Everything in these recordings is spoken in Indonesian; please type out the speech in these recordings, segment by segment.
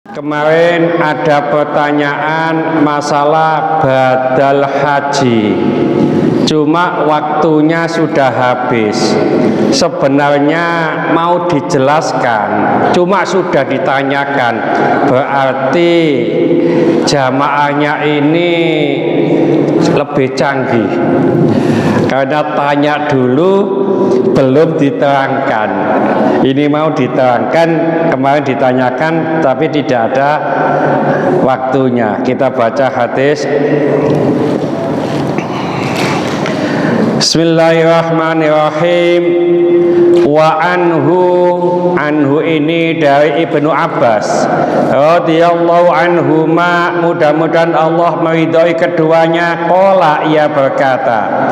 Kemarin ada pertanyaan masalah badal haji, cuma waktunya sudah habis. Sebenarnya mau dijelaskan, cuma sudah ditanyakan. Berarti jamaahnya ini lebih canggih, karena tanya dulu belum diterangkan. Ini mau diterangkan, kemarin ditanyakan tapi tidak ada waktunya. Kita baca hadis. Bismillahirrahmanirrahim. Wa anhu ini dari Ibnu Abbas radhiyallahu anhuma, mudah-mudahan Allah meridhai keduanya. Qala, ia berkata,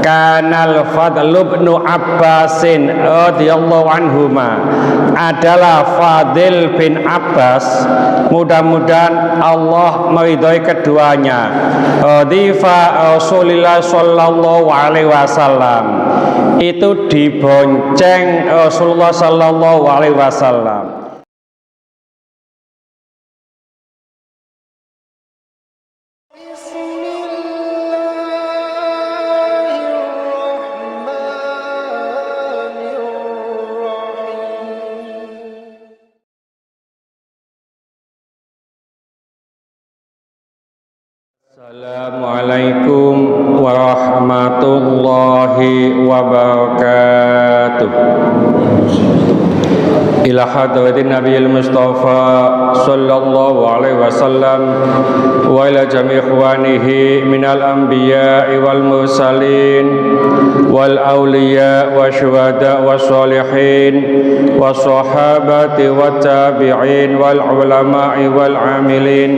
kanal Fadl bin Abbasin radhiyallahu anhuma, adalah Fadil bin Abbas, mudah-mudahan Allah meridhai keduanya, radhifa Rasulullah sallallahu alaihi wasallam, itu dibonceng Rasulullah sallallahu alaihi wasallam. Assalamualaikum warahmatullahi wabarakatuh. Ila hadratin Nabiyil Mustafa sallallahu alaihi wasallam wa ila jami' ikhwanihi minal anbiya'i wal mursalin wal awliya wa syuhada wa sholihin wa sahabati wa tabi'in wal ulama'i wal amilin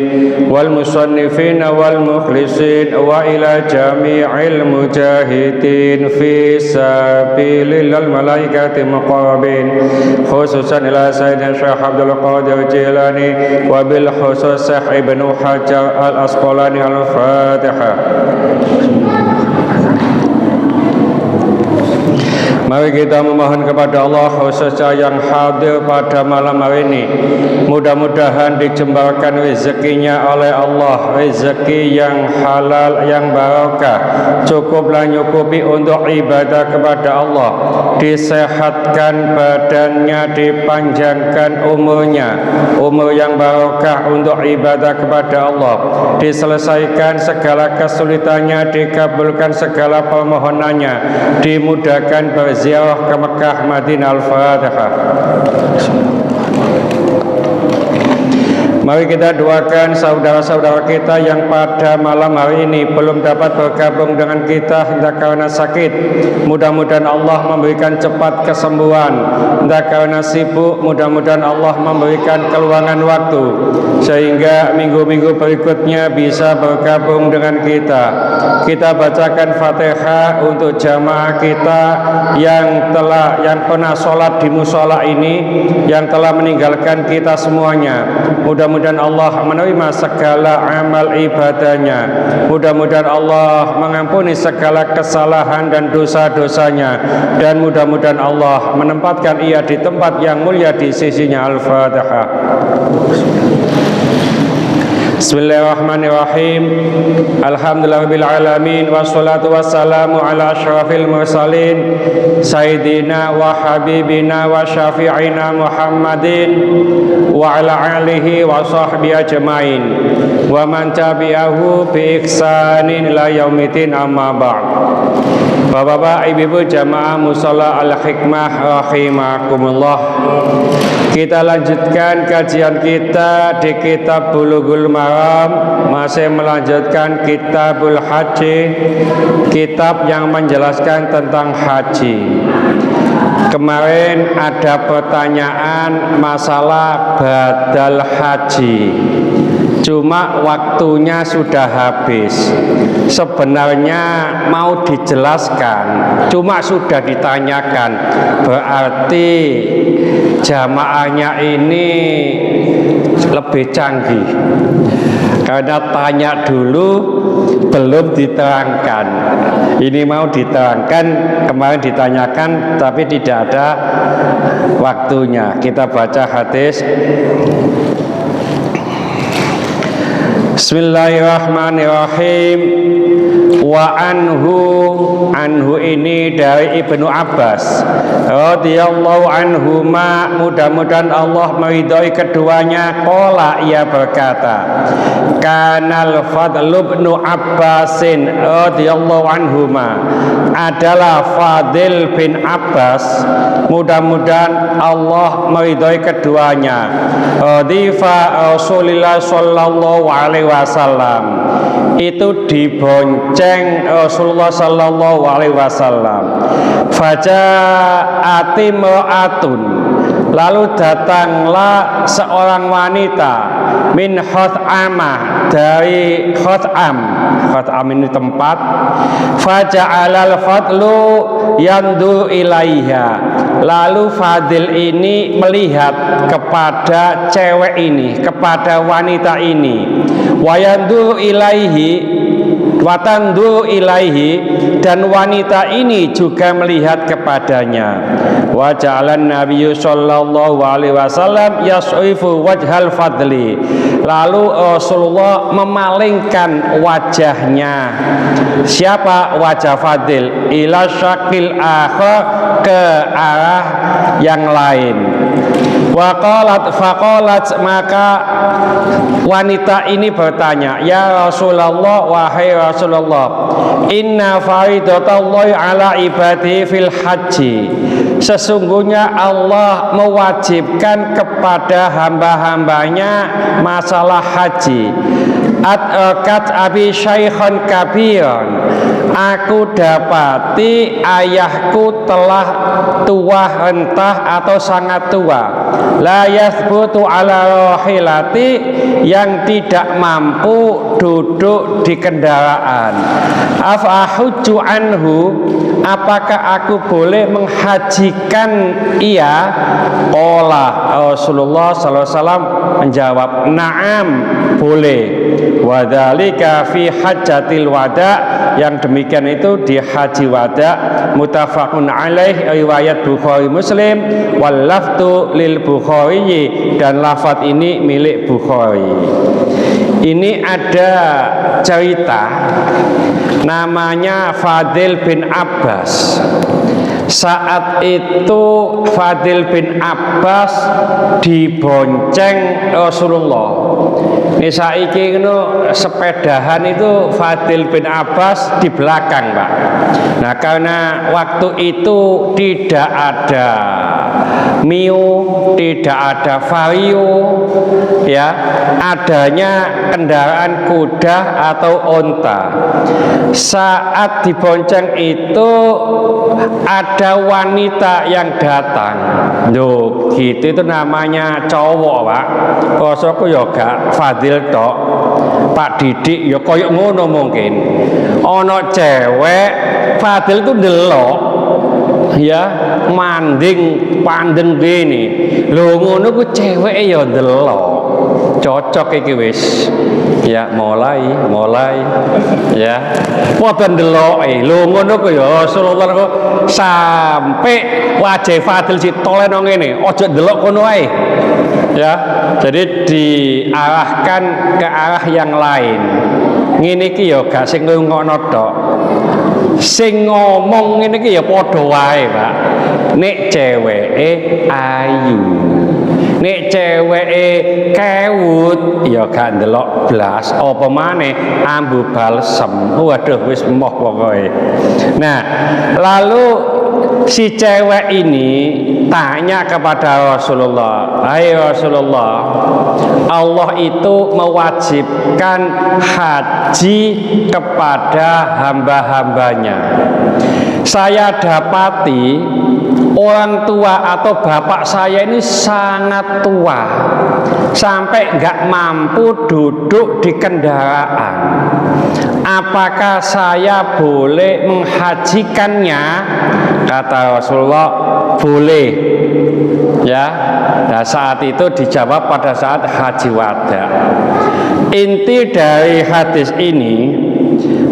wal musannifin wal mukhlisin wa ila jami'il mujahidin fi sabilil malaikati muqarrabin, khususan ila Sayyidina Syekh Abdul Qadir Jilani wa bil khusus Syekh Ibnu Hajar Al-Asqalani. Al-Fatihah. Mari kita memohon kepada Allah, khususnya yang hadir pada malam hari ini, mudah-mudahan dijembarkan rezekinya oleh Allah, rezeki yang halal, yang barokah, cukuplah nyukupi untuk ibadah kepada Allah, disehatkan badannya, dipanjangkan umurnya, umur yang barokah untuk ibadah kepada Allah, diselesaikan segala kesulitannya, dikabulkan segala permohonannya, dimudahkan berziarah ke Mekah, Madinah. Al-Fatihah. Mari kita doakan saudara-saudara kita yang pada malam hari ini belum dapat bergabung dengan kita, entah karena sakit, mudah-mudahan Allah memberikan cepat kesembuhan, entah karena sibuk, mudah-mudahan Allah memberikan keluangan waktu sehingga minggu-minggu berikutnya bisa bergabung dengan kita. Kita bacakan Fatihah untuk jamaah kita yang pernah sholat di musola ini, yang telah meninggalkan kita semuanya. Mudah-mudahan Allah menerima segala amal ibadahnya. Mudah-mudahan Allah mengampuni segala kesalahan dan dosa-dosanya, dan mudah-mudahan Allah menempatkan ia di tempat yang mulia di sisinya. Al-Fatihah. Bismillahirrahmanirrahim. Alhamdulillahirabbil alamin, wassalatu wassalamu ala asyrafil mursalin sayyidina wa habibina wa syafi'ina Muhammadin wa ala alihi wa sahbihi ajmain wa man tabi'ahu bi ihsanin ila yaumiddin, amma ba'd. Bapak-bapak, ibu-ibu jamaah mushola Al-Hikmah rahimakumullah, kita lanjutkan kajian kita di kitab Bulughul Maram, masih melanjutkan kitabul haji, kitab yang menjelaskan tentang haji. Kemarin ada pertanyaan masalah badal haji, cuma waktunya sudah habis. Sebenarnya mau dijelaskan, cuma sudah ditanyakan. Berarti jamaahnya ini lebih canggih, karena tanya dulu belum diterangkan. Ini mau diterangkan, kemarin ditanyakan tapi tidak ada waktunya. Kita baca hadis. Bismillahirrahmanirrahim. Wa anhu ini dari Ibnu Abbas radhiyallahu anhuma, mudah-mudahan Allah meridhai keduanya, qala ia berkata, kanal Fadl bin Abbasin radhiyallahu anhuma, adalah Fadil bin Abbas, mudah-mudahan Allah meridhai keduanya, radhifa Rasulullah sallallahu alaihi wasallam, itu dibonceng Rasulullah sallallahu alaihi wasallam. Faja'ati ma'atun, lalu datanglah seorang wanita min Khut'amah, dari Khut'am. Khut'am ini tempat. Faja'alal Fadlu yandu ilaiha, lalu Fadil ini melihat kepada cewek ini, kepada wanita ini. Wayandu ilaihi, watandu ilaihi, dan wanita ini juga melihat kepadanya. Wa ja'alan nabiyyu sallallahu alaihi wasallam yas'ifu wajhal Fadli, lalu Rasulullah memalingkan wajahnya, siapa? Wajah Fadil, ila syakil akhar, ke arah yang lain. Faqalat, maka wanita ini bertanya, ya Rasulullah, wahai Rasulullah, inna faridatallahi ala ibadihi fil haji, sesungguhnya Allah mewajibkan kepada hamba-hambanya masalah haji. At abi syaikhan kabiran, aku dapati ayahku telah tua rentah atau sangat tua. La yathbutu ala rahilati, yang tidak mampu duduk di kendaraan. Afahujju anhu, apakah aku boleh menghajikan ia? Qala, Rasulullah sallallahu alaihi wasallam menjawab, na'am, boleh. Wadzalika fi hajjatil wada, yang demikian itu di haji wada. Muttafaqun alaih, riwayat Bukhari Muslim, wal lafdu lil Bukhari, dan lafaz ini milik Bukhari. Ini ada cerita namanya Fadil bin Abbas. Saat itu Fadil bin Abbas dibonceng Rasulullah. Ini saiki ngono sepedahan itu Fadil bin Abbas di belakang, Pak. Nah, karena waktu itu tidak ada Mio, tidak ada Vario, ya, adanya kendaraan kuda atau onta. Saat dibonceng itu ada wanita yang datang. Duh, gitu itu namanya cowok, Pak. Kosoku yo gak Fadil tok, Pak Didik yo koyo ngono mungkin. Ono cewek Fadil ku ndelok, ya, manding pandeng gini. Lho ngono ku ceweke ya ndelok. Cocok iki wis. Ya, mulai ya. Padha ndeloke. Lho ngono ku ya Rasulullah ku sampai wajah Fadil ditoleh nang ngene. Aja ndelok kono ae. Ya. Jadi diarahkan ke arah yang lain. Ngene iki ya gak sing ngono tok. Sing ngomong ngene iki ya padha wae, Pak. Nek ceweke ayu, nek ceweke kewut ya gak ndelok blas, apa maneh ambu balsem. Waduh wis moh pokoke. Nah, lalu si cewek ini tanya kepada Rasulullah, hai Rasulullah, Allah itu mewajibkan haji kepada hamba-hambanya. Saya dapati orang tua atau bapak saya ini sangat tua, sampai nggak mampu duduk di kendaraan. Apakah saya boleh menghajikannya? Kata Rasulullah, boleh. Ya, nah saat itu dijawab pada saat haji wada. Inti dari hadis ini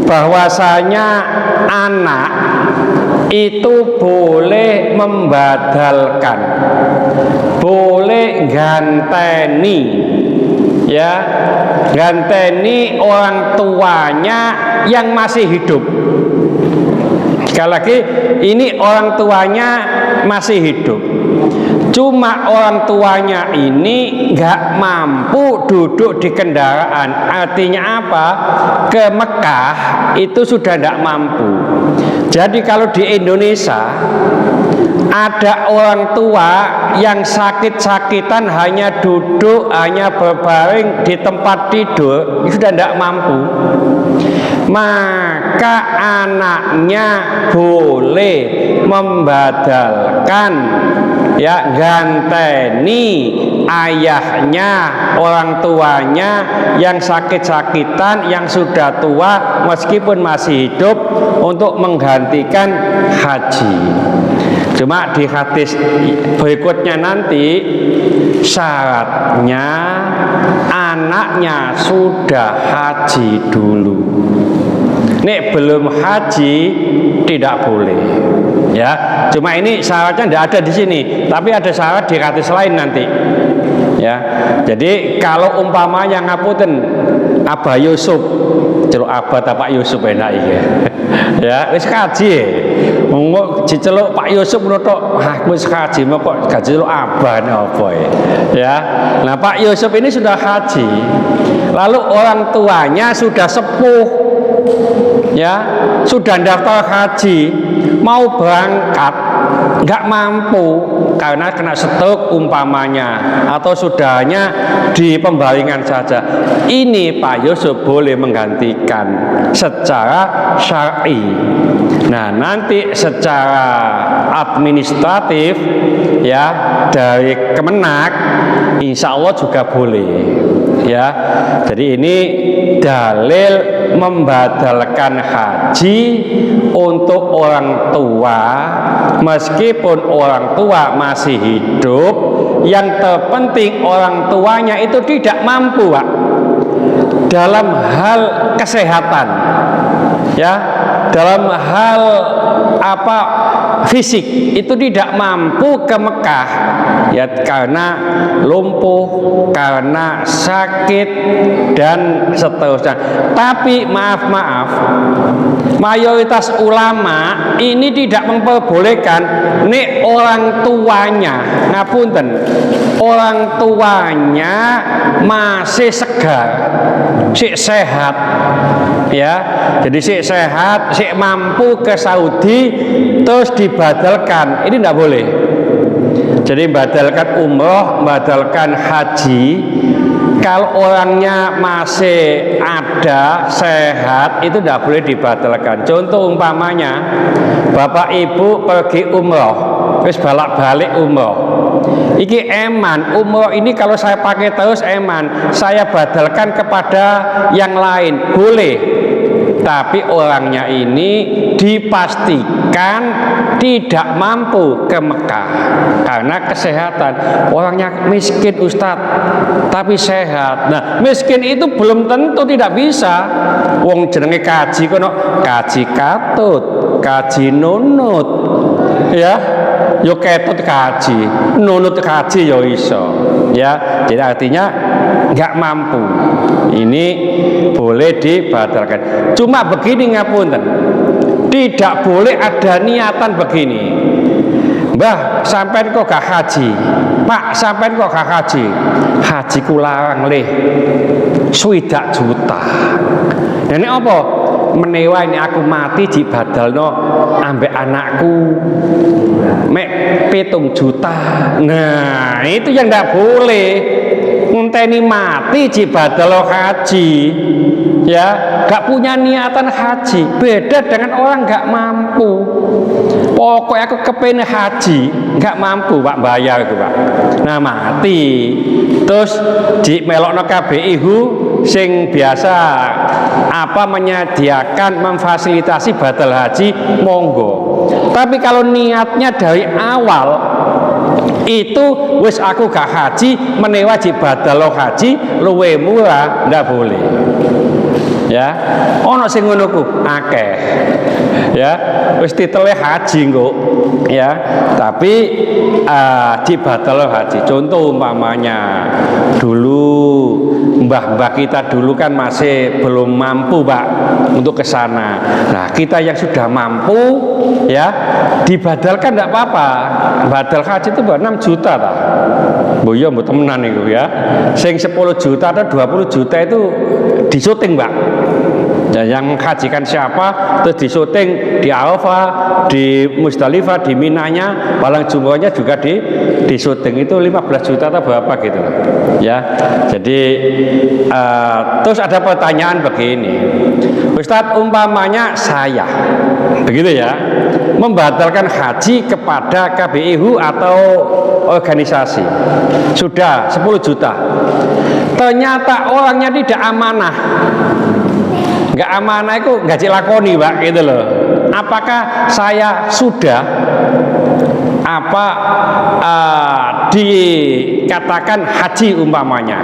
bahwasanya anak itu boleh membadalkan, boleh ganteni, ya, ganteni orang tuanya yang masih hidup. Sekali lagi, ini orang tuanya masih hidup. Cuma orang tuanya ini nggak mampu duduk di kendaraan. Artinya apa? Ke Mekah itu sudah tidak mampu. Jadi kalau di Indonesia ada orang tua yang sakit-sakitan hanya duduk, hanya berbaring di tempat tidur, itu sudah tidak mampu, maka anaknya boleh membadalkan, ya, ganteni ayahnya, orang tuanya yang sakit-sakitan, yang sudah tua meskipun masih hidup, untuk menggantikan haji. Cuma di hadis berikutnya nanti syaratnya anaknya sudah haji dulu. Nek belum haji tidak boleh, ya. Cuma ini syaratnya tidak ada di sini, tapi ada syarat di hadis lain nanti, ya. Jadi kalau umpamanya ngapunten Abah Yusuf, celuk Abah ta Pak Yusuf enak iki. Ya, wis kaji. Monggo diceluk Pak Yusuf ngono tok. Ah, wis kaji kok gaji celuk Abah ne apa ya. Nah, Pak Yusuf ini sudah haji. Lalu orang tuanya sudah sepuh. Ya, sudah daftar haji, mau berangkat nggak mampu karena kena stroke umpamanya, atau sudahnya di pembaringan saja. Ini Pak Yusuf boleh menggantikan secara syar'i. Nah, nanti secara administratif, ya, dari Kemenak insya Allah juga boleh, ya. Jadi ini dalil membadalkan haji untuk orang tua meskipun orang tua masih hidup. Yang terpenting orang tuanya itu tidak mampu, Pak, dalam hal kesehatan, ya, dalam hal apa fisik itu tidak mampu ke Mekah, ya, karena lumpuh, karena sakit dan seterusnya. Tapi maaf, mayoritas ulama ini tidak memperbolehkan nek orang tuanya, ngapunten, orang tuanya masih segar, sik sehat, ya. Jadi sik sehat, sik mampu ke Saudi terus dibadalkan, ini tidak boleh. Jadi badalkan umroh, badalkan haji. Kalau orangnya masih ada, sehat, itu tidak boleh dibadalkan. Contoh umpamanya bapak ibu pergi umroh, terus balik umroh. Iki eman, umroh ini kalau saya pakai terus eman, saya badalkan kepada yang lain, boleh. Tapi orangnya ini dipastikan tidak mampu ke Mekah karena kesehatan. Orangnya miskin, Ustadz, tapi sehat. Nah, miskin itu belum tentu tidak bisa. Wong jenenge kaji kono, kaji katut, kaji nunut, ya. Yo ketut kaji, nunut kaji yo iso, ya. Jadi artinya nggak mampu, ini boleh dibatalkan. Cuma begini ngapunten, tidak boleh ada niatan begini, Mbah sampean kok gak haji, Pak sampean kok gak haji, haji kularang leh 20 juta. Ini apa? Menewa ini aku mati dibadalno ambek anakku mek 7 juta. Nah, itu yang tidak boleh. Ngenteni mati dibadal haji, ya, gak punya niatan haji. Beda dengan orang gak mampu. Pokoknya aku kepengen haji, gak mampu, Pak, bayar itu, Pak. Nah, mati terus di melokno KBIHU sing biasa apa menyediakan, memfasilitasi badal haji, monggo. Tapi kalau niatnya dari awal itu wis aku gak haji, menewa badal haji luwe murah, ndak boleh. Ya, ono sing ngono ku akeh. Ya, wis titele haji kok, ya, tapi dibadal haji. Contoh umpamanya dulu mbah-mbah kita dulu kan masih belum mampu Pak untuk ke sana. Nah kita yang sudah mampu ya dibadalkan tidak apa-apa. Badal haji itu 6 juta tak? Boyo mbok temenan itu ya. Sing 10 juta atau 20 juta itu disuting Pak. Dan yang menghajikan siapa terus disuting di Arafah, di Musdalifah, di Minanya, palang jumrohnya juga disuting itu 15 juta atau berapa gitu ya. Jadi terus ada pertanyaan begini, Ustadz, umpamanya saya begitu ya membatalkan haji kepada KBIHU atau organisasi sudah 10 juta, ternyata orangnya tidak amanah. Nggak amanah itu nggak dilakoni Pak gitu loh. Apakah saya sudah dikatakan haji umpamanya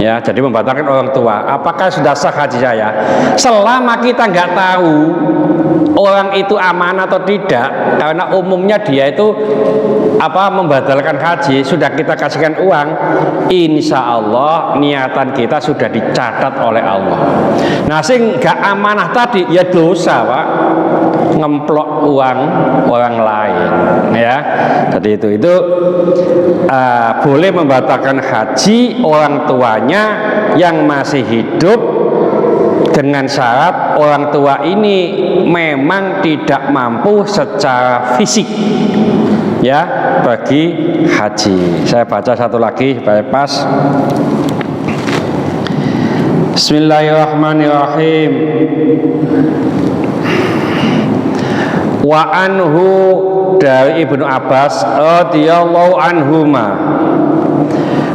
ya, jadi membatalkan orang tua, apakah sudah sah haji saya? Selama kita nggak tahu orang itu amanah atau tidak, karena umumnya dia itu membatalkan haji, sudah kita kasihkan uang, insya Allah niatan kita sudah dicatat oleh Allah. Nah sing nggak amanah tadi ya dosa Pak, ngemplok uang orang lain ya. Jadi itu boleh membatalkan haji orang tuanya yang masih hidup dengan syarat orang tua ini memang tidak mampu secara fisik ya bagi haji. Saya baca satu lagi supaya pas. Bismillahirrahmanirrahim. Wa anhu, dari Ibnu Abbas radhiyallahu anhuma,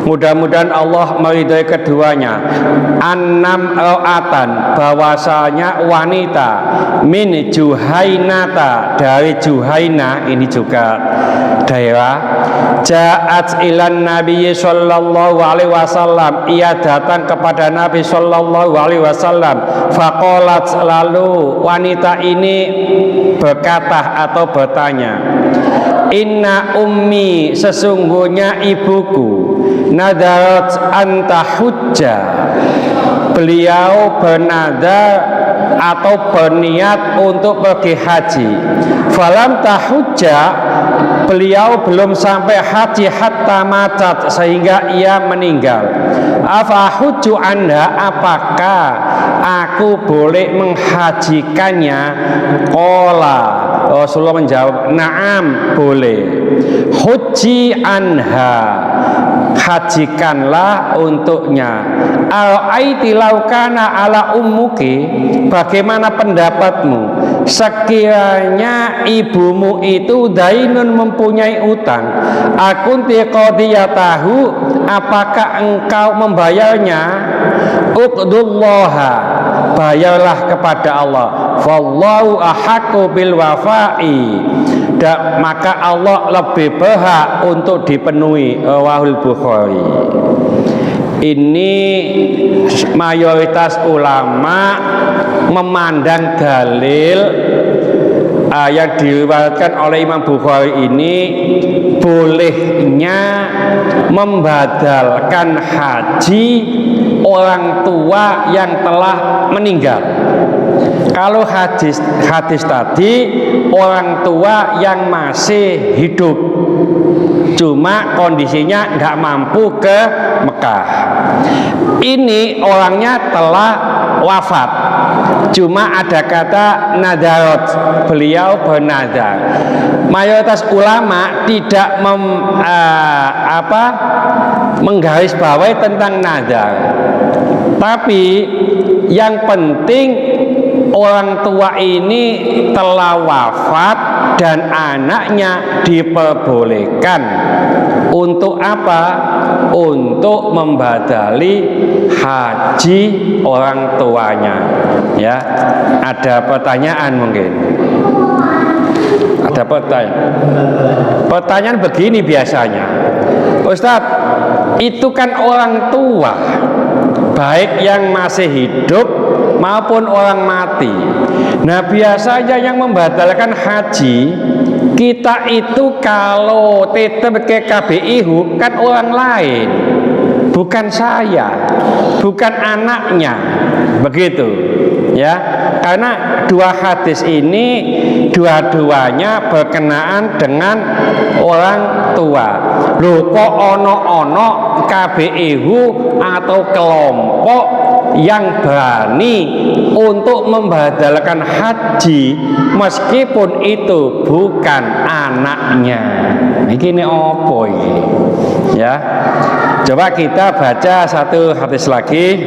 mudah-mudahan Allah meridai keduanya, annam ra'atan, bahwasanya wanita, min Juhainata, dari Juhaina, ini juga daerah, ja'at ilan Nabi sallallahu alaihi wasallam, ia datang kepada Nabi sallallahu alaihi wasallam, faqalat, lalu wanita ini berkata atau bertanya, inna ummi, sesungguhnya ibuku, nadarat anta hujja, beliau bernadar atau berniat untuk pergi haji, falam tahujja, beliau belum sampai haji hatta matat, sehingga ia meninggal. Afa hujju anda, apakah aku boleh menghajikannya? Qala, Rasulullah menjawab, na'am, boleh. Hujji anha, hajikanlah untuknya. Al-aiti laukana ala ummuki, bagaimana pendapatmu sekiranya ibumu itu dainun, mempunyai utang, akunti qadiyatahu, apakah engkau membayarnya? Uqdullaha, bayarlah kepada Allah, wallahu ahaqqu bil wafai, maka Allah lebih berhak untuk dipenuhi. Rawahul Bukhari. Ini mayoritas ulama memandang dalil yang diriwayatkan oleh Imam Bukhari ini bolehnya membadalkan haji orang tua yang telah meninggal. Kalau hadis tadi orang tua yang masih hidup, cuma kondisinya nggak mampu ke Mekah. Ini orangnya telah wafat, cuma ada kata nadarot, beliau bernadar. Mayoritas ulama tidak menggarisbawahi tentang nadar, tapi yang penting orang tua ini telah wafat dan anaknya diperbolehkan untuk apa? Untuk membadali haji orang tuanya. Ya, ada pertanyaan mungkin? Ada pertanyaan? Pertanyaan begini biasanya, Ustadz, itu kan orang tua, baik yang masih hidup maupun orang mati. Nah biasanya yang membatalkan haji kita itu kalau tetap ke KBIHU kan orang lain, bukan saya, bukan anaknya, begitu ya. Karena dua hadis ini dua-duanya berkenaan dengan orang tua. Lho kok ono KBIHU atau kelompok yang berani untuk membadalkan haji meskipun itu bukan anaknya. Ini opo ini? Ya. Coba kita baca satu hadis lagi.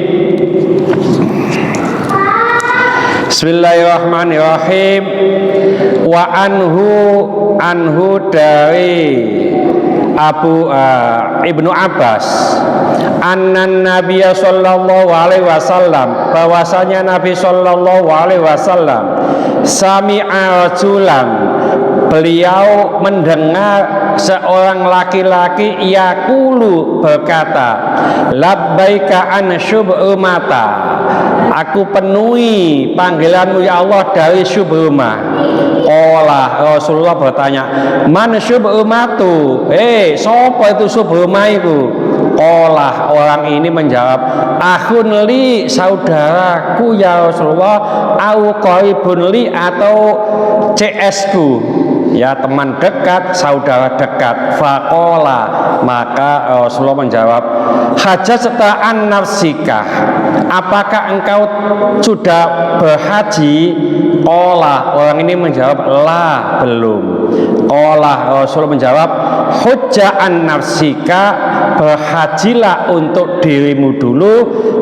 Bismillahirrahmanirrahim. Wa anhu dari Ibnu Abbas annan Nabiya sallallahu alaihi wasallam, bahwasanya Nabi sallallahu alaihi wasallam sami'a rajulan, beliau mendengar seorang laki-laki yaqulu berkata, labbaika an syub'umata, aku penuhi panggilanmu ya Allah dari syub'umah. Olah Rasulullah bertanya, man syub'umatu, sapa itu syub'umah itu? Olah orang ini menjawab, akhun li, saudaraku ya Rasulullah, au qaribun li, atau CS ku, ya teman dekat, saudara dekat. Faqala, maka Rasulullah menjawab, hajjata an nafsika, apakah engkau sudah berhaji? Qala, orang ini menjawab, la, belum. Qala, Rasulullah menjawab, hujja an nafsika, berhajilah untuk dirimu dulu,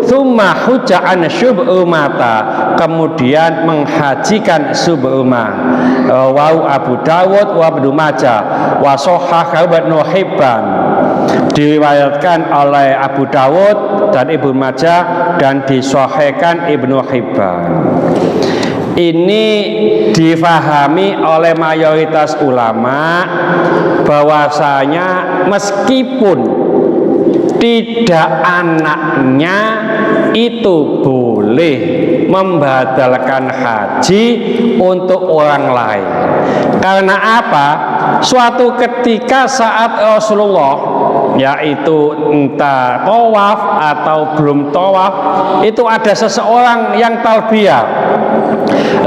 tsumma hujja an syub'umata, kemudian menghajikan syub'umah. Rawahu Abu Dawud wa Ibnu Majah wa shahhahu Ibnu Hibban, diriwayatkan oleh Abu Dawud dan Ibnu Majah dan disahihkan Ibnu Hibban. Ini difahami oleh mayoritas ulama bahwasanya meskipun tidak anaknya itu boleh membadalkan haji untuk orang lain. Karena apa? Suatu ketika saat Rasulullah, yaitu entah tawaf atau belum tawaf, itu ada seseorang yang talbiyah,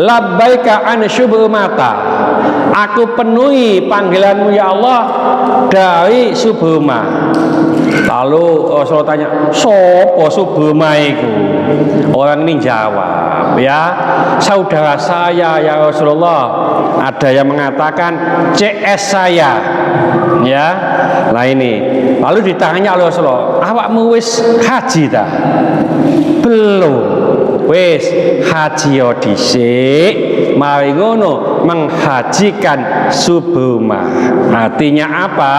labbaika an syub'umata, aku penuhi panggilanmu ya Allah dari syub'umah. Lalu Rasulullah tanya, sopo syub'umah itu? Orang ini jawab, ya saudara saya ya Rasulullah. Ada yang mengatakan CS saya, ya. Nah ini, lalu ditanya oleh Rasulullah, awakmu wis haji dah? Belum. Wis haji dhisik, mari ngono menghajikan syub'umah. Artinya apa?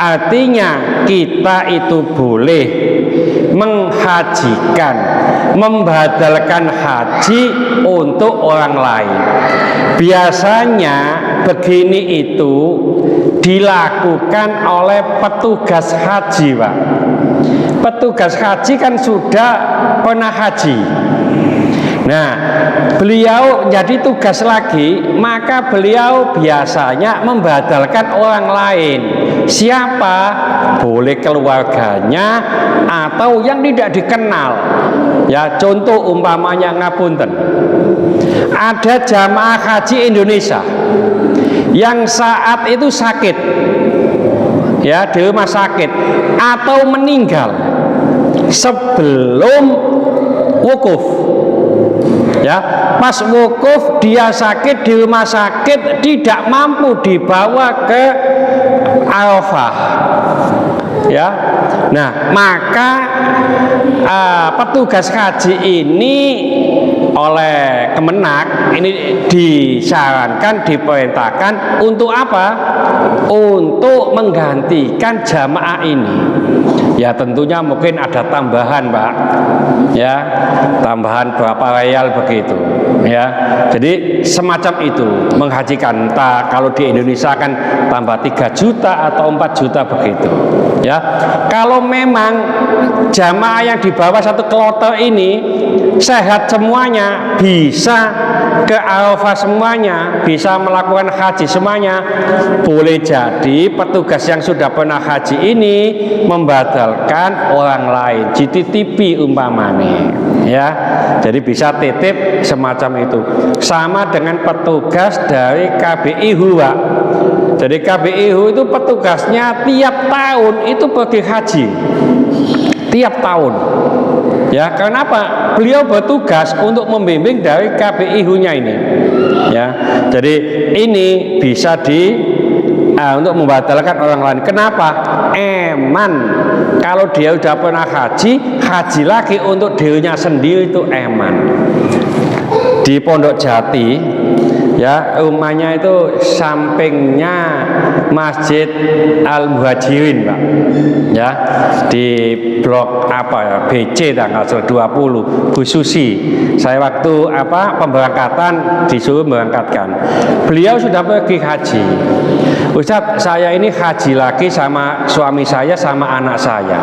Artinya kita itu boleh menghajikan, membadalkan haji untuk orang lain. Biasanya begini itu dilakukan oleh petugas haji, Pak. Petugas haji kan sudah pernah haji. Nah, beliau jadi tugas lagi, maka beliau biasanya membadalkan orang lain. Siapa? Boleh keluarganya atau yang tidak dikenal. Ya, contoh umpamanya ngapunten. Ada jamaah haji Indonesia yang saat itu sakit, ya di rumah sakit atau meninggal sebelum wukuf. Ya, pas wukuf dia sakit di rumah sakit, tidak mampu dibawa ke Arafah. Ya, nah maka petugas haji ini oleh Kemenak ini disarankan, diperintahkan untuk apa? Untuk menggantikan jamaah ini. Ya tentunya mungkin ada tambahan, Pak. Ya, tambahan berapa real begitu. Ya, jadi semacam itu menghajikan. Entah kalau di Indonesia kan tambah 3 juta atau 4 juta begitu. Ya, kalau memang jamaah yang di bawah satu kloter ini sehat semuanya, bisa ke Arafah semuanya, bisa melakukan haji semuanya. Boleh jadi petugas yang sudah pernah haji ini membatalkan orang lain, dititipi umpamane, ya. Jadi bisa titip semacam itu. Sama dengan petugas dari KBIHU, Pak. Jadi KBIHU itu petugasnya tiap tahun itu pergi haji, tiap tahun. Ya, kenapa? Beliau bertugas untuk membimbing dari KBIHU-nya ini. Ya, jadi ini bisa untuk membatalkan orang lain. Kenapa? Eman. Kalau dia sudah pernah haji, haji lagi untuk dirinya sendiri itu eman. Di Pondok Jati, ya, rumahnya itu sampingnya Masjid Al-Muhajirin, Pak. Ya, di blok BC tanggal 20 Bu Susi. Saya waktu pemberangkatan disuruh memberangkatkan. Beliau sudah pergi haji. Ustadz, saya ini haji lagi sama suami saya sama anak saya.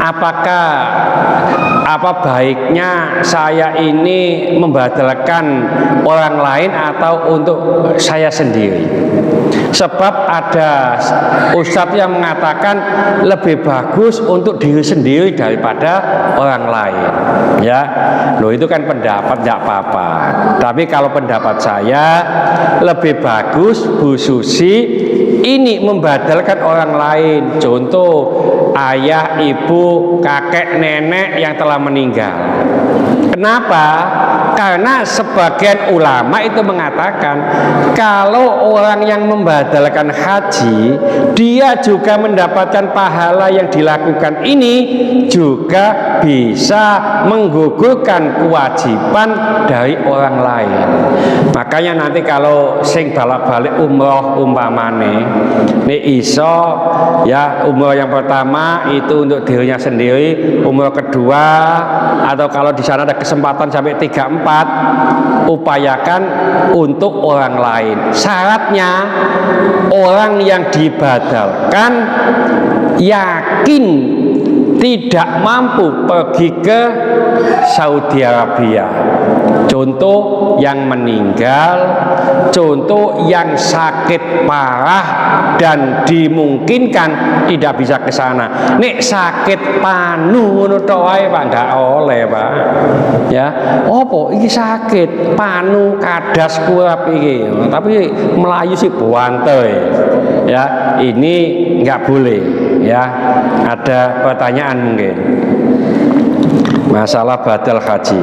Apakah baiknya saya ini membatalkan orang lain atau untuk saya sendiri? Sebab ada ustadz yang mengatakan lebih bagus untuk diri sendiri daripada orang lain. Ya, loh itu kan pendapat, tidak apa-apa. Tapi kalau pendapat saya lebih bagus Bu Susi ini membatalkan orang lain. Contoh ayah, ibu, kakek, nenek yang telah meninggal. Kenapa? Karena sebagian ulama itu mengatakan kalau orang yang membatalkan haji, dia juga mendapatkan pahala yang dilakukan ini juga bisa menggugurkan kewajiban dari orang lain. Makanya nanti kalau sing balik umroh umpamane, ini iso ya, umroh yang pertama itu untuk dirinya sendiri, umroh kedua atau kalau di sana ada kesempatan sampai 3-4, upayakan untuk orang lain. Syaratnya orang yang dibadalkan yakin tidak mampu pergi ke Saudi Arabia. Contoh yang meninggal, contoh yang sakit parah dan dimungkinkan tidak bisa ke sana. Nek sakit panu ngono tok wae Pak, ndak oleh Pak. Ya, opo iki sakit panu kadas kurap iki. Tapi Melayu sih buante. Ya, ini nggak boleh. Ya, ada pertanyaan mungkin masalah badal haji.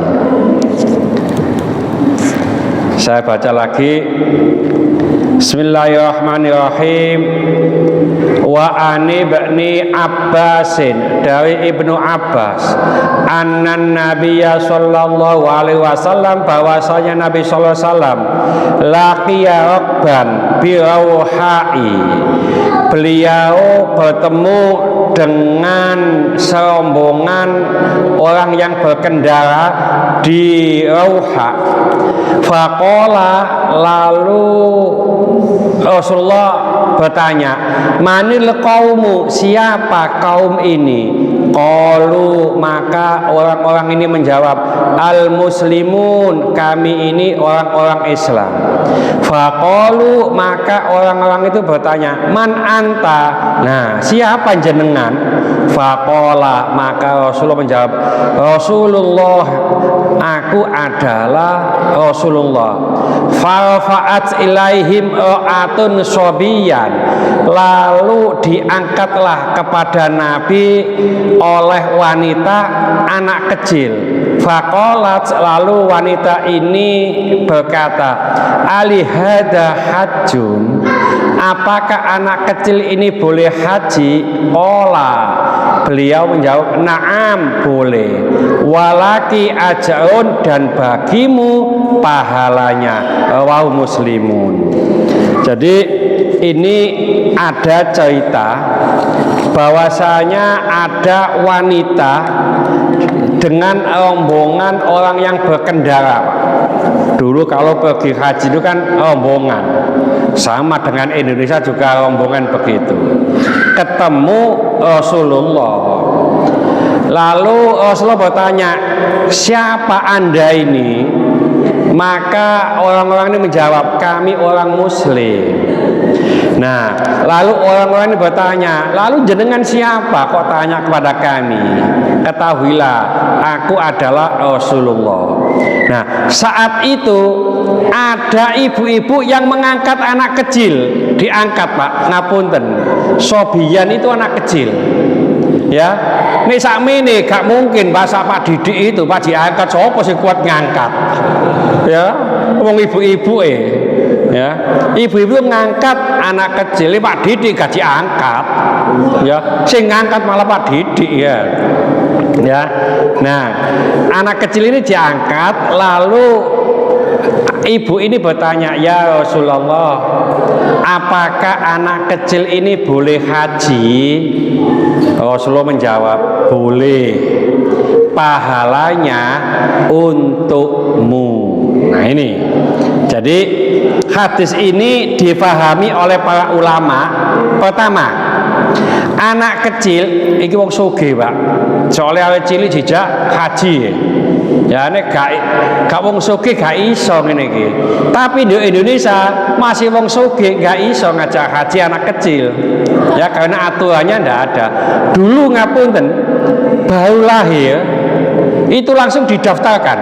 Saya baca lagi. Bismillahirrahmanirrahim. Wa ani bani Abbasin, dari Ibnu Abbas, annan Nabiyya sallallahu alaihi wasallam, bahwasanya Nabi sallallahu alaihi wasallam laqiya rakban bi rauhai, beliau bertemu dengan serombongan orang yang berkendara di Rauha. Faqala, lalu Rasulullah bertanya, manil qaumu, siapa kaum ini? Qalu, maka orang-orang ini menjawab, al muslimun, kami ini orang-orang Islam. Faqalu, maka orang-orang itu bertanya, man anta, nah siapa jenengan? Faqala, maka Rasulullah menjawab, Rasulullah, aku adalah Rasulullah. Farfa'at ilaihim ra'atun sobiyan, lalu diangkatlah kepada Nabi oleh wanita anak kecil. Faqalat, lalu wanita ini berkata, alihada hajjun, apakah anak kecil ini boleh haji? Ola, beliau menjawab, na'am, boleh. Walaki ajrun, dan bagimu pahalanya. Rawahu Muslimun. Jadi ini ada cerita bahwasanya ada wanita dengan rombongan orang yang berkendara. Dulu kalau pergi haji itu kan rombongan, sama dengan Indonesia juga rombongan begitu. Ketemu Rasulullah, lalu Rasulullah bertanya, siapa anda ini? Maka orang-orang ini menjawab, kami orang Muslim. Nah, lalu orang-orang ini bertanya, lalu jenengan siapa kok tanya kepada kami? Ketahuilah, aku adalah Rasulullah. Nah, saat itu ada ibu-ibu yang mengangkat anak kecil, diangkat Pak, ngapunten. Sobian itu anak kecil. Ya, nek sakmene gak mungkin bahasa Pak Didik itu Pak diangkat, sapa sing kuat ngangkat. Ya, wong ibu-ibu ya, ibu-ibu ngangkat anak kecil, Pak Didik gak diangkat. Ya, sing ngangkat malah Pak Didik ya. Ya. Nah, anak kecil ini diangkat, lalu ibu ini bertanya, "Ya Rasulullah, apakah anak kecil ini boleh haji?" Rasulullah menjawab, "Boleh. Pahalanya untukmu." Nah, ini. Jadi hadis ini difahami oleh para ulama. Pertama, anak kecil iki wong sugih, Pak. Soalnya awake cilik dijak haji. Ya nek gak wong sugih gak iso ngene iki. Tapi di Indonesia masih wong sugih gak iso ngajak haji anak kecil. Ya karena aturannya ndak ada. Dulu ngapunten, baru lahir itu langsung didaftarkan.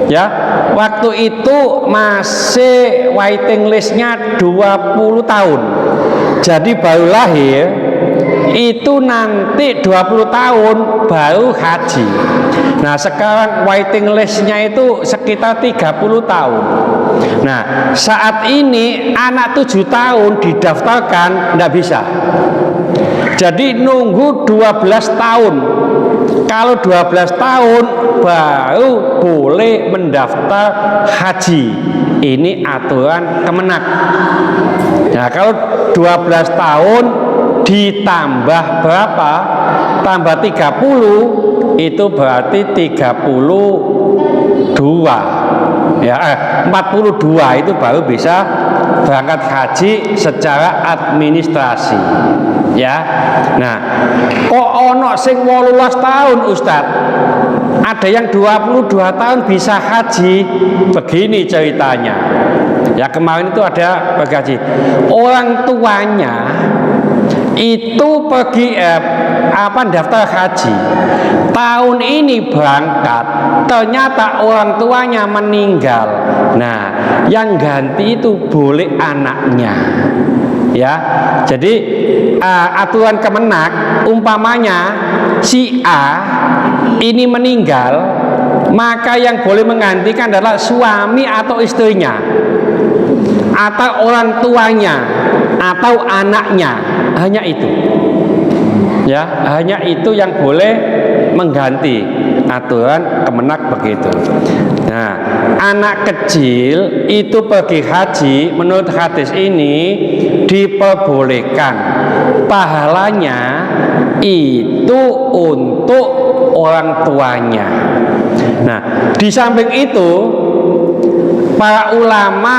Ya, waktu itu masih waiting listnya 20 tahun. Jadi baru lahir itu nanti 20 tahun baru haji. Nah, sekarang waiting listnya itu sekitar 30 tahun. Nah, saat ini anak 7 tahun didaftarkan nggak bisa. Jadi nunggu 12 tahun. Kalau 12 tahun baru boleh mendaftar haji. Ini aturan Kemenak. Nah, kalau 12 tahun ditambah berapa? Tambah 30, itu berarti 32. Ya, 42 itu baru bisa berangkat haji secara administrasi. Ya. Nah, kok ono sing 18 tahun, Ustadz? Ada yang 22 tahun bisa haji. Begini ceritanya. Ya, kemarin itu ada haji. Orang tuanya itu pergi daftar haji. Tahun ini berangkat, ternyata orang tuanya meninggal. Nah, yang ganti itu boleh anaknya. Ya, jadi aturan Kemenak, umpamanya si A ini meninggal, maka yang boleh menggantikan adalah suami atau istrinya, atau orang tuanya, atau anaknya. Hanya itu. Ya, hanya itu yang boleh mengganti. Aturan Kemenak begitu. Nah, anak kecil itu pergi haji menurut hadis ini diperbolehkan. Pahalanya itu untuk orang tuanya. Nah, di samping itu para ulama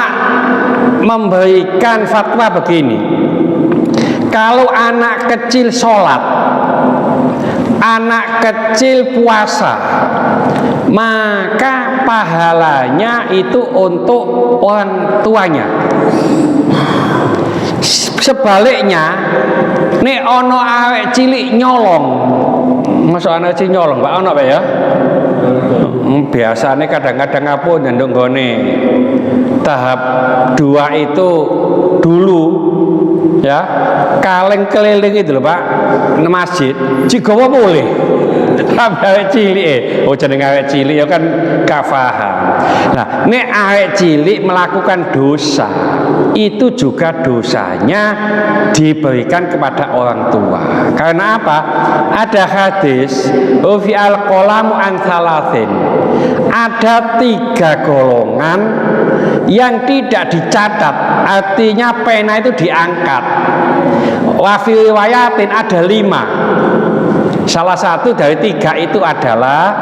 memberikan fatwa begini. Kalau anak kecil sholat, anak kecil puasa, maka pahalanya itu untuk orang tuanya. Sebaliknya, nek ono awek cilik nyolong, masuk anak cilik nyolong, Pak, ono Pak ya? Biasanya kadang-kadang apa nyandung gone tahap 2 itu dulu ya, kaleng keliling itu loh Pak, masjid jigowo boleh awek cilik jeneng awek cilik ya kan kafaham. Nah, nek awek cilik melakukan dosa itu juga dosanya diberikan kepada orang tua. Karena apa? Ada hadis fi al-qalamu an salasin. Ada 3 golongan yang tidak dicatat, artinya pena itu diangkat. Wafi riwayatin ada 5. Salah satu dari 3 itu adalah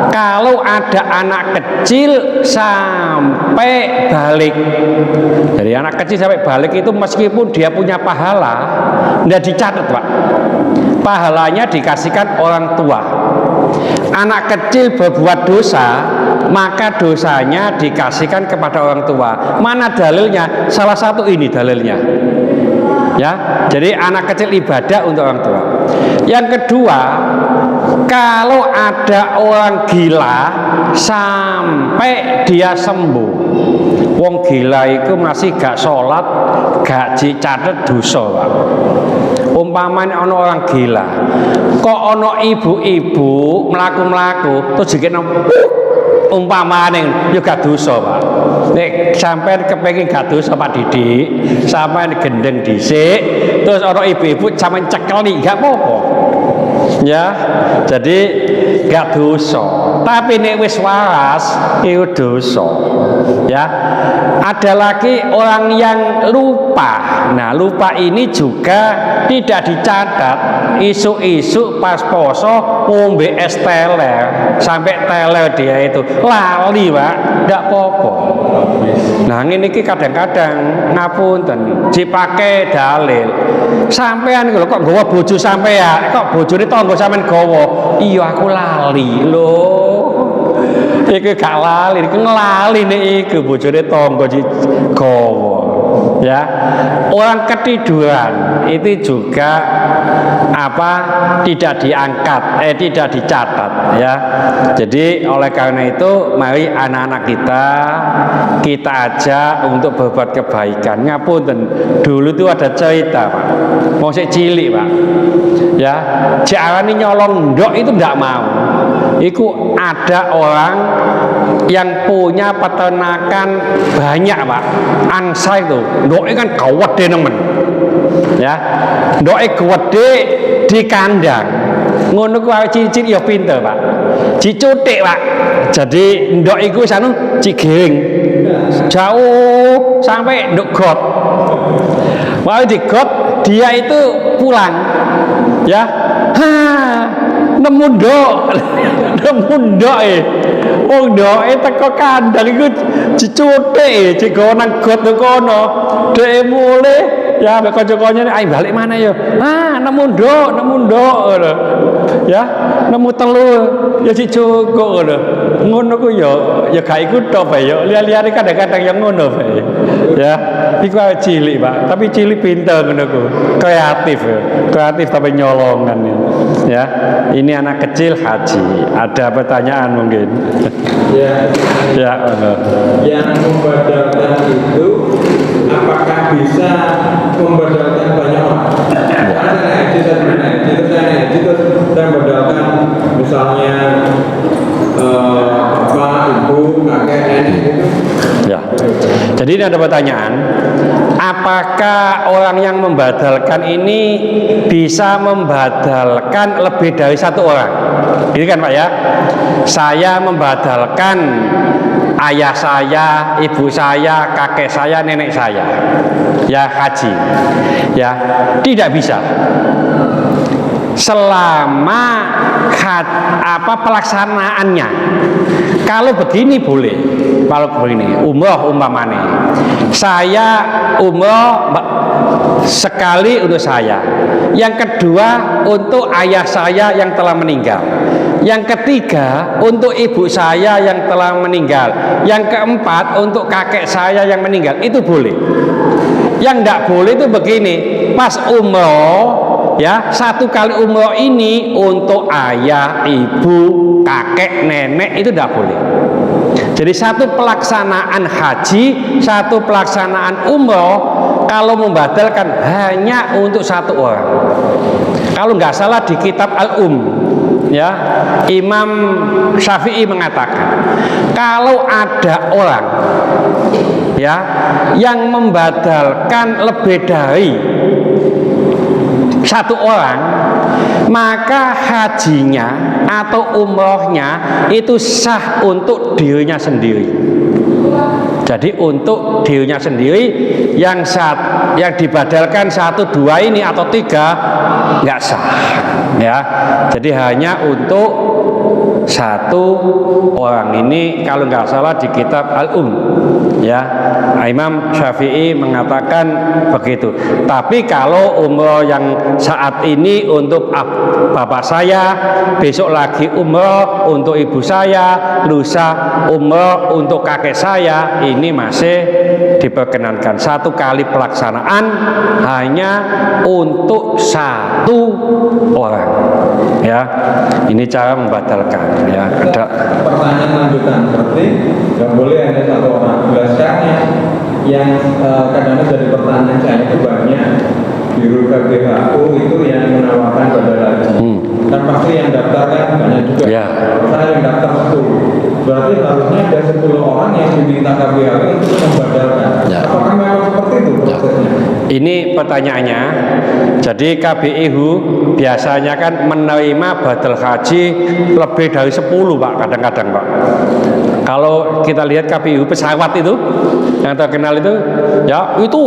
kalau ada anak kecil sampai balik. Jadi anak kecil sampai balik itu meskipun dia punya pahala, tidak dicatat Pak. Pahalanya dikasihkan orang tua. Anak kecil berbuat dosa maka dosanya dikasihkan kepada orang tua. Mana dalilnya? Salah satu ini dalilnya. Ya, jadi anak kecil ibadah untuk orang tua. Yang kedua, kalau ada orang gila sampai dia sembuh, wong gila itu masih gak sholat, gak dicatet dosa, Pak. Umpamanya ono orang gila, kok ono ibu-ibu melaku-melaku terus dikene umpamane yo gak dosa, Pak. Nek sampean kepengin gak dosa Pak Didik, sampean gendeng dhisik, terus ono ibu-ibu sampean cekeli gak apa-apa. Ya, jadi gak dosa. Tapi nek wis waras itu dosa. Ya. Ada lagi orang yang lupa. Nah, lupa ini juga tidak dicatat. Isu-isu pas poso ngombe es teler sampai teler dia itu lali, Pak. Ndak apa-apa. Nah, ngene iki kadang-kadang ngapunten dipake dalil. Sampean lho kok nggawa bojo sampean, kok bojone tangga sampean gawa. Iya aku lali lho. Iku gak lali, iku ngelali nek iku bojone tangga gawa. Ya, orang ketiduran itu juga tidak diangkat, tidak dicatat, ya. Jadi oleh karena itu mari anak-anak kita ajak untuk berbuat kebaikan. Ngapunten, dulu itu ada cerita, Pak. Mau sik cilik, Pak. Ya, diarani nyolong ndok itu ndak mau. Itu ada orang yang punya peternakan banyak, Pak. Angsa itu, ndoke kan gede nemen. Ya. Ndoke gede di kandang. Ngono ku awake cilik ya pinter, Pak. Dicutik, Pak. Jadi ndok iku sanu cigering. Jauh sampai ndok got. Wae di got dia itu pulang. Ya. Nemu ndok. Nemu ndok wong ndoke teko kandang iku dicutik, digawa nang got kono. Dhek mule ya mek kanca-kancane ayo balik mana ya. Nemu ndok ngono. Ya, nemu telur ya dicukuk ngono. Ngono ku ya gak iku tok bae ya. Liya-liyane kadang-kadang yang ngono bae. Ya, iku cilik, Pak. Tapi cilik pinter ngono ku. Kreatif tapi nyolongan. Ya, ini anak kecil haji. Ada pertanyaan mungkin? Ya. Yang membadalkan itu apakah bisa membadalkan banyak orang? Karena saya membadalkan misalnya bapak, ibu, kakek, nenek gitu. Ya. Jadi ini ada pertanyaan, apakah orang yang membadalkan ini bisa membadalkan lebih dari satu orang? Ini kan, Pak, ya. Saya membadalkan ayah saya, ibu saya, kakek saya, nenek saya. Ya, haji. Ya, tidak bisa. Selama pelaksanaannya. Kalau begini boleh. Kalau begini, umroh umpamanya. Saya umroh sekali untuk saya. Yang kedua untuk ayah saya yang telah meninggal. Yang ketiga untuk ibu saya yang telah meninggal. Yang keempat untuk kakek saya yang meninggal. Itu boleh. Yang tidak boleh itu begini, pas umroh ya, satu kali umroh ini untuk ayah, ibu, kakek, nenek itu tidak boleh. Jadi satu pelaksanaan haji, satu pelaksanaan umroh kalau membadalkan hanya untuk satu orang. Kalau nggak salah di kitab ya, Imam Syafi'i mengatakan kalau ada orang ya yang membadalkan lebih dari satu orang, maka hajinya atau umrohnya itu sah untuk dirinya sendiri. Jadi untuk dirinya sendiri yang dibadalkan 1, 2 ini atau 3 nggak sah, ya. Jadi hanya untuk satu orang. Ini kalau nggak salah di kitab ya, Imam Syafi'i mengatakan begitu. Tapi kalau umroh yang saat ini untuk bapak saya, besok lagi umroh untuk ibu saya, lusa umroh untuk kakek saya, ini masih diperkenankan. Satu kali pelaksanaan hanya untuk satu orang, ya. Ini cara membatalkan, ya. Ada pertanyaan lanjutan, berarti nggak boleh hanya satu orang. Biasanya yang kadang-kadang dari pertanyaan saya itu banyak Biro KBHU itu yang menawarkan badal haji. Kan pasti yang daftar kan banyak juga. Ya. Saya yang daftar 10. Berarti harusnya ada 10 orang yang diminta KBHU untuk membadalkan. Ya. Apakah memang seperti itu prosesnya? Ini pertanyaannya. Jadi KBIHU biasanya kan menerima badal haji lebih dari 10 Pak, kadang-kadang Pak. Kalau kita lihat KBIHU pesawat itu yang terkenal itu, ya itu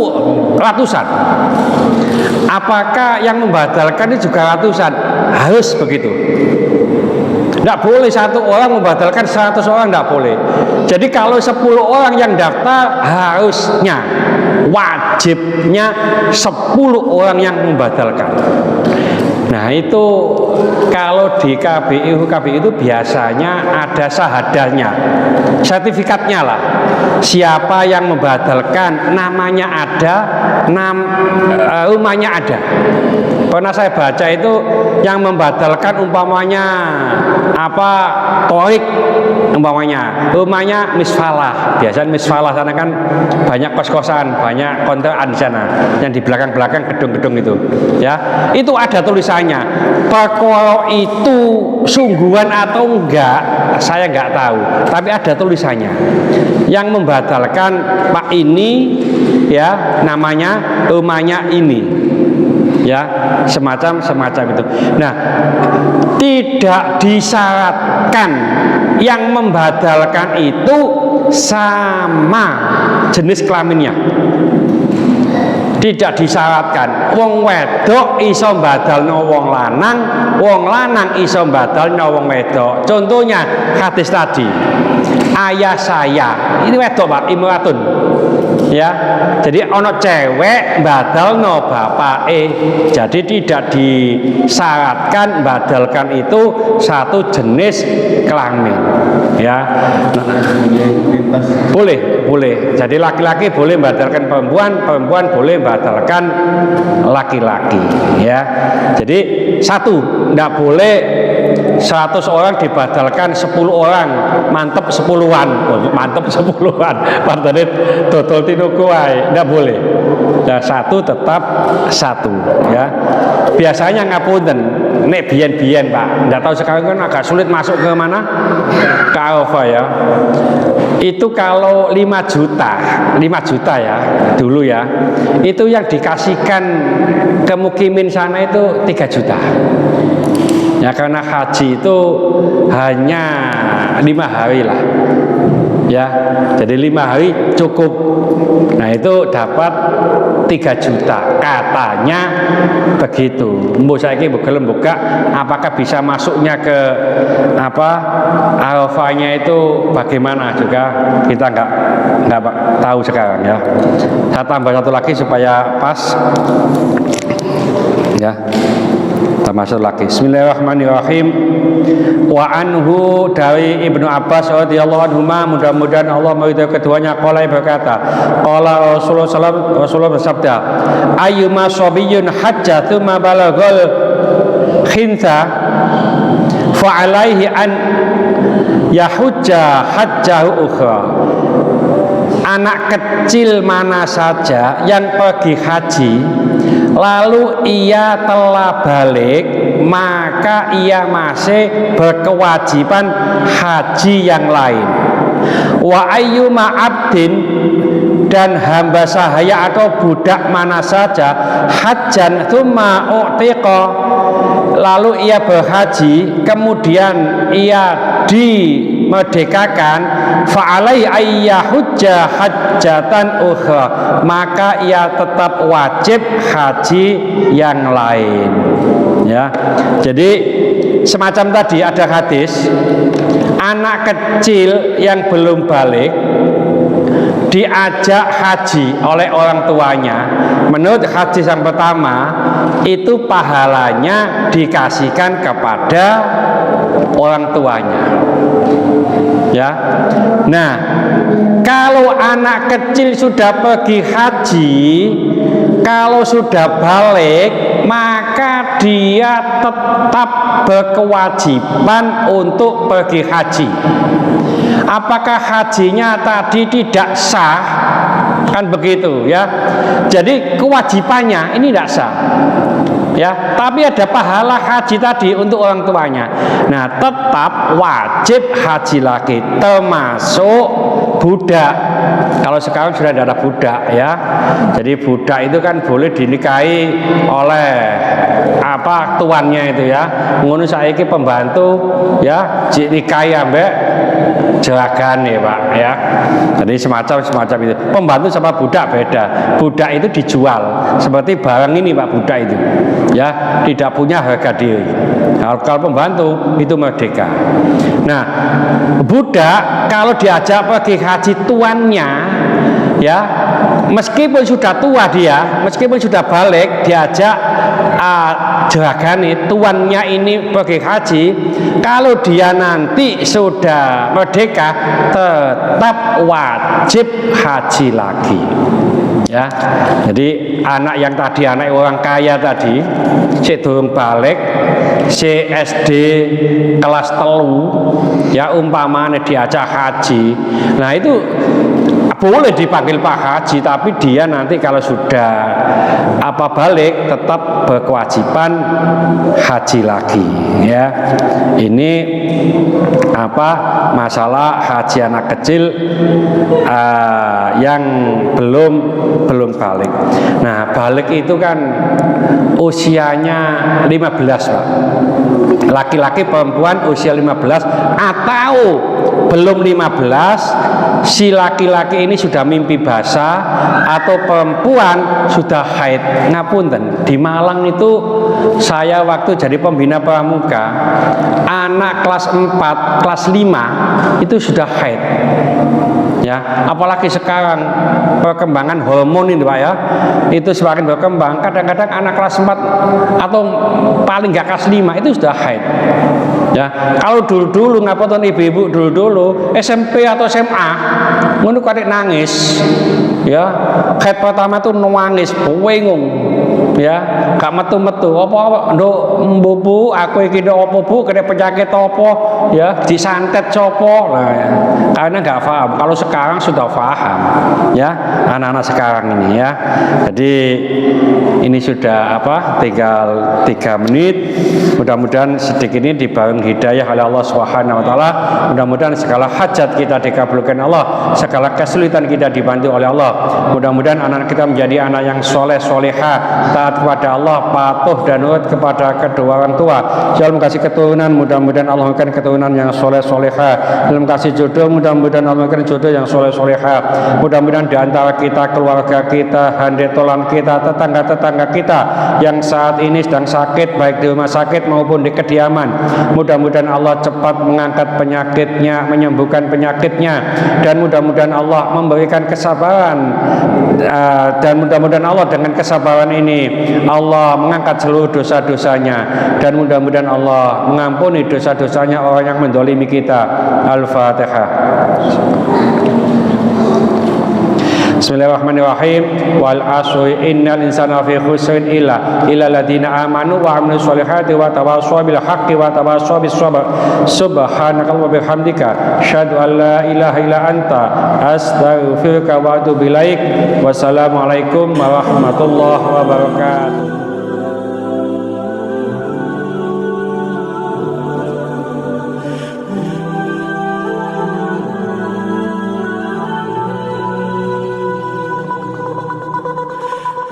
ratusan. Apakah yang membatalkan itu juga ratusan? Harus begitu. Tidak boleh satu orang membatalkan 100 orang, tidak boleh. Jadi kalau 10 orang yang daftar, harusnya wajibnya 10 orang yang membatalkan. Nah itu kalau di KBIHU itu biasanya ada syahadahnya, sertifikatnya lah. Siapa yang membatalkan, namanya ada, rumahnya ada. Pernah saya baca itu yang membatalkan umpamanya Torik umpamanya, rumahnya Misfalah. Biasanya Misfalah sana kan banyak kos-kosan, banyak kontrakan di sana. Yang di belakang-belakang gedung-gedung itu, ya. Itu ada tulisannya. Perkara itu sungguhan atau enggak, saya enggak tahu. Tapi ada tulisannya. Yang membatalkan Pak ini, ya, namanya rumahnya ini. Ya, semacam itu. Nah, tidak disyaratkan yang membatalkan itu sama jenis kelaminnya. Tidak disyaratkan. Wong wedok iso badalno wong lanang iso badalno wong wedok. Contohnya hadis tadi. Ayah saya, ini wedok Pak, imratun. Ya, jadi ono cewek badalno bapake. Jadi tidak disyaratkan badalkan itu satu jenis kelamin. Ya, boleh. Jadi laki-laki boleh badalkan perempuan boleh badalkan laki-laki. Ya, jadi satu, tidak boleh 100 orang dibadalkan 10 orang, mantep 10-an, mantep 10-an, partene dodol tinuku wae, ndak boleh. Nah, satu tetap satu, ya. Biasanya ngapunten, nek biyen Pak, ndak tahu sekarang kan agak sulit masuk ke mana? Ke Arafah ya. Itu kalau 5 juta ya, dulu ya. Itu yang dikasihkan ke mukimin sana itu 3 juta. Ya, karena haji itu hanya 5 hari lah, ya. Jadi 5 hari cukup. Nah itu dapat 3 juta katanya begitu. Mbok saiki gelem buka, apakah bisa masuknya ke Arafahnya itu bagaimana juga kita nggak tahu sekarang ya. Saya tambah satu lagi supaya pas, ya. Termasuk lagi. Bismillahirrahmanirrahim. Wa anhu dari Ibnu Abbas radhiyallahu anhu, mudah-mudahan Allah meridhai keduanya, qala berkata, qala Rasulullah bersabda, ayyuma sabiyyun hajja tsumma balaghal khinsa fa alaihi an yahujja hajjahu ukhra. Anak kecil mana saja yang pergi haji lalu ia telah balik, maka ia masih berkewajiban haji yang lain. Wa ayyuma abdin, dan hamba sahaya atau budak mana saja hajjan tsumma u'tiqa, lalu ia berhaji kemudian ia dimerdekakan, fa'alai ayyahujja hajjatan ukhra, maka ia tetap wajib haji yang lain. Ya, jadi semacam tadi ada hadis, anak kecil yang belum balik diajak haji oleh orang tuanya. Menurut hadis yang pertama, itu pahalanya dikasihkan kepada orang tuanya. Ya. Nah, kalau anak kecil sudah pergi haji, kalau sudah balik, maka dia tetap berkewajiban untuk pergi haji. Apakah hajinya tadi tidak sah? Kan begitu ya. Jadi kewajibannya ini tidak sah. Ya, tapi ada pahala haji tadi untuk orang tuanya. Nah, tetap wajib haji lagi, termasuk budak. Kalau sekarang sudah ada budak ya. Jadi budak itu kan boleh dinikahi oleh apa tuannya itu ya. Ngono saiki pembantu ya dinikahi ambek jeragan ya Pak ya. Jadi semacam itu. Pembantu sama budak beda. Budak itu dijual seperti barang ini Pak, budak itu. Ya, tidak punya harga diri. Nah, kalau pembantu itu merdeka. Nah, budak kalau diajak pergi haji tuannya, ya, meskipun sudah tua dia, meskipun sudah balik, diajak jeragane tuannya ini pergi haji, kalau dia nanti sudah merdeka, tetap wajib haji lagi. Ya, jadi anak yang tadi, anak orang kaya tadi, si durung balik, si SD kelas 3, ya umpamanya diajak haji, nah itu boleh dipanggil Pak Haji, tapi dia nanti kalau sudah balik tetap berkewajiban haji lagi ya. Ini masalah haji anak kecil yang belum balik. Nah, balik itu kan usianya 15 Pak. Laki-laki perempuan usia 15 atau belum 15, si laki-laki ini sudah mimpi basah atau perempuan sudah haid. Ngapunten, di Malang itu saya waktu jadi pembina pramuka, anak kelas 4, kelas 5 itu sudah haid. Ya, apalagi sekarang perkembangan hormon ini Pak ya, itu semakin berkembang. Kadang-kadang anak kelas 4 atau paling nggak kelas 5 itu sudah haid. Ya, kalau dulu ngapunten ibu-ibu dulu SMP atau SMA, ngono kadek nangis. Ya, haid pertama tuh nangis, bingung. Ya, gak metu-metu. Apa nduk mbubu aku iki nduk apa Bu, kena penyakit apa? Ya, disantet copo. Nah, ya. Karena nggak paham. Kalau sekarang sudah paham. Ya, anak-anak sekarang ini ya. Jadi ini sudah tinggal 3 menit. Mudah-mudahan sedikit ini dibareng hidayah oleh Allah Subhanahu wa taala. Mudah-mudahan segala hajat kita dikabulkan Allah, segala kesulitan kita dibantu oleh Allah. Mudah-mudahan anak kita menjadi anak yang soleh solehah, taat kepada Allah, patuh dan nurut kepada kedua orang tua. Jangan kasih keturunan, mudah-mudahan Allah memberikan keturunan yang soleh solehah. Dalam kasih jodoh, mudah-mudahan Allah memberikan jodoh yang soleh solehah. Mudah-mudahan di antara kita, keluarga kita, handetolan kita, tetangga-tetangga kita yang saat ini sedang sakit, baik di rumah sakit maupun di kediaman, mudah-mudahan Allah cepat mengangkat penyakitnya, menyembuhkan penyakitnya, dan mudah-mudahan Allah memberikan kesabaran, dan mudah-mudahan Allah dengan kesabaran ini Allah mengangkat seluruh dosa-dosanya, dan mudah-mudahan Allah mengampuni dosa-dosanya orang yang mendolimi kita. Al-Fatihah. Bismillahirrahmanirrahim. Wal asri innal insana fi khusrin illa alladziina amanu wa 'amilus sholihati wa tawassaw bil haqqi wa tawassaw bis sabr. Subhanaka wa bihamdika asyhadu an la ilaha illa anta astaghfiruka wa atubu ilaik. Wassalamualaikum warahmatullahi wabarakatuh.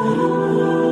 Oh